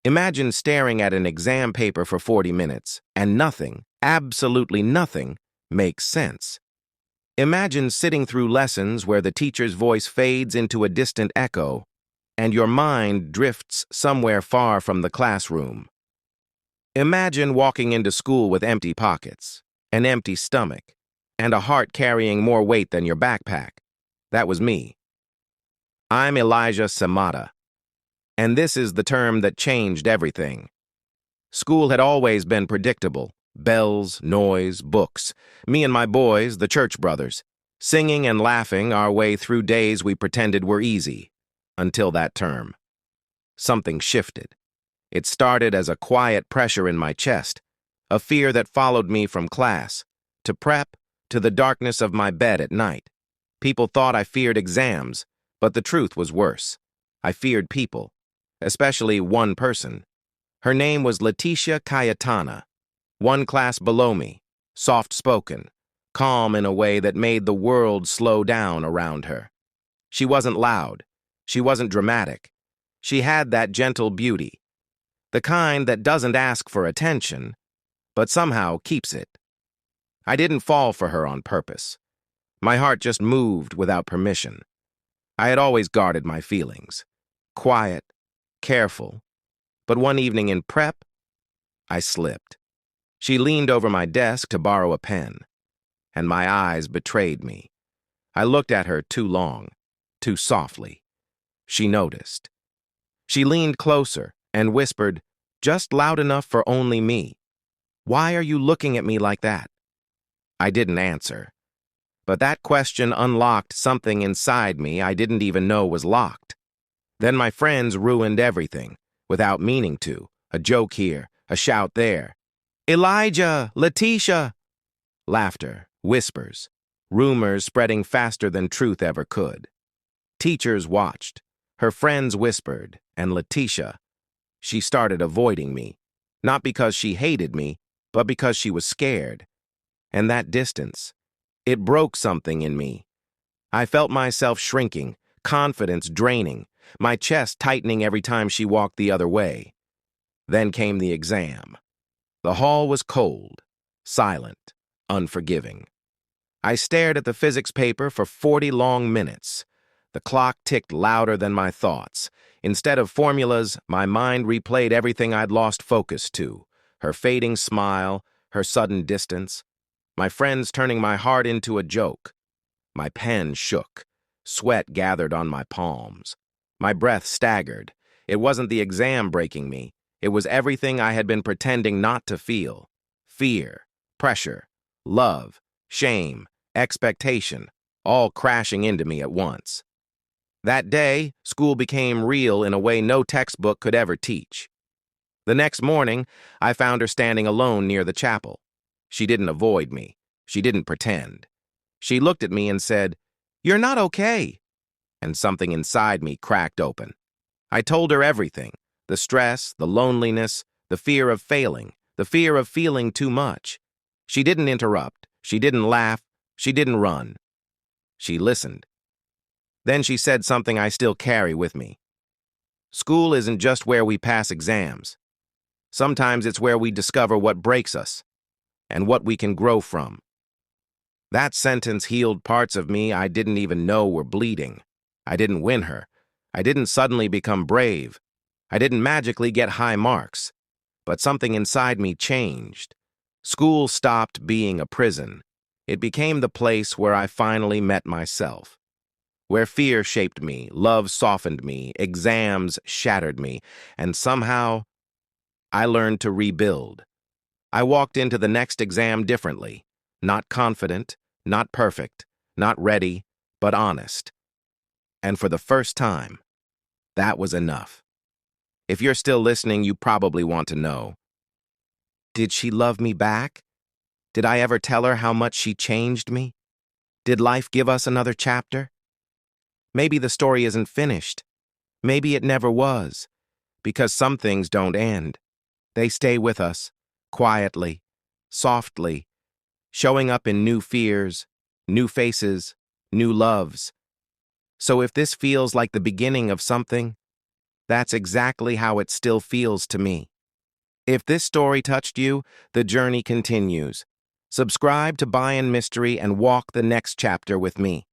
Imagine staring at an exam paper for 40 minutes and nothing, absolutely nothing, makes sense. Imagine sitting through lessons where the teacher's voice fades into a distant echo and your mind drifts somewhere far from the classroom. Imagine walking into school with empty pockets, an empty stomach, and a heart carrying more weight than your backpack. That was me. I'm Elijah Samata, and this is the term that changed everything. School had always been predictable. Bells, noise, books. Me and my boys, the church brothers, singing and laughing our way through days we pretended were easy. Until that term. Something shifted. It started as a quiet pressure in my chest, a fear that followed me from class, to prep, to the darkness of my bed at night. People thought I feared exams, but the truth was worse. I feared people, especially one person. Her name was Leticia Cayetana, one class below me, soft-spoken, calm in a way that made the world slow down around her. She wasn't loud. She wasn't dramatic. She had that gentle beauty, the kind that doesn't ask for attention, but somehow keeps it. I didn't fall for her on purpose. My heart just moved without permission. I had always guarded my feelings. Quiet, careful. But one evening in prep, I slipped. She leaned over my desk to borrow a pen, and my eyes betrayed me. I looked at her too long, too softly. She noticed. She leaned closer and whispered, just loud enough for only me, "Why are you looking at me like that?" I didn't answer. But that question unlocked something inside me I didn't even know was locked. Then my friends ruined everything, without meaning to. A joke here, a shout there. "Elijah! Leticia!" Laughter, whispers, rumors spreading faster than truth ever could. Teachers watched. Her friends whispered, and Leticia, she started avoiding me, not because she hated me, but because she was scared. And that distance, it broke something in me. I felt myself shrinking, confidence draining, my chest tightening every time she walked the other way. Then came the exam. The hall was cold, silent, unforgiving. I stared at the physics paper for 40 long minutes. The clock ticked louder than my thoughts. Instead of formulas, my mind replayed everything I'd lost focus to. Her fading smile, her sudden distance, my friends turning my heart into a joke. My pen shook. Sweat gathered on my palms. My breath staggered. It wasn't the exam breaking me. It was everything I had been pretending not to feel. Fear, pressure, love, shame, expectation, all crashing into me at once. That day, school became real in a way no textbook could ever teach. The next morning, I found her standing alone near the chapel. She didn't avoid me. She didn't pretend. She looked at me and said, "You're not okay." And something inside me cracked open. I told her everything, the stress, the loneliness, the fear of failing, the fear of feeling too much. She didn't interrupt. She didn't laugh. She didn't run. She listened. Then she said something I still carry with me. School isn't just where we pass exams. Sometimes it's where we discover what breaks us and what we can grow from. That sentence healed parts of me I didn't even know were bleeding. I didn't win her. I didn't suddenly become brave. I didn't magically get high marks. But something inside me changed. School stopped being a prison. It became the place where I finally met myself. Where fear shaped me, love softened me, exams shattered me, and somehow I learned to rebuild. I walked into the next exam differently, not confident, not perfect, not ready, but honest. And for the first time, that was enough. If you're still listening, you probably want to know, did she love me back? Did I ever tell her how much she changed me? Did life give us another chapter? Maybe the story isn't finished. Maybe it never was, because some things don't end. They stay with us, quietly, softly, showing up in new fears, new faces, new loves. So if this feels like the beginning of something, That's exactly how it still feels to me. If this story touched you, the journey continues. Subscribe to Byan Mystery and walk the next chapter with me.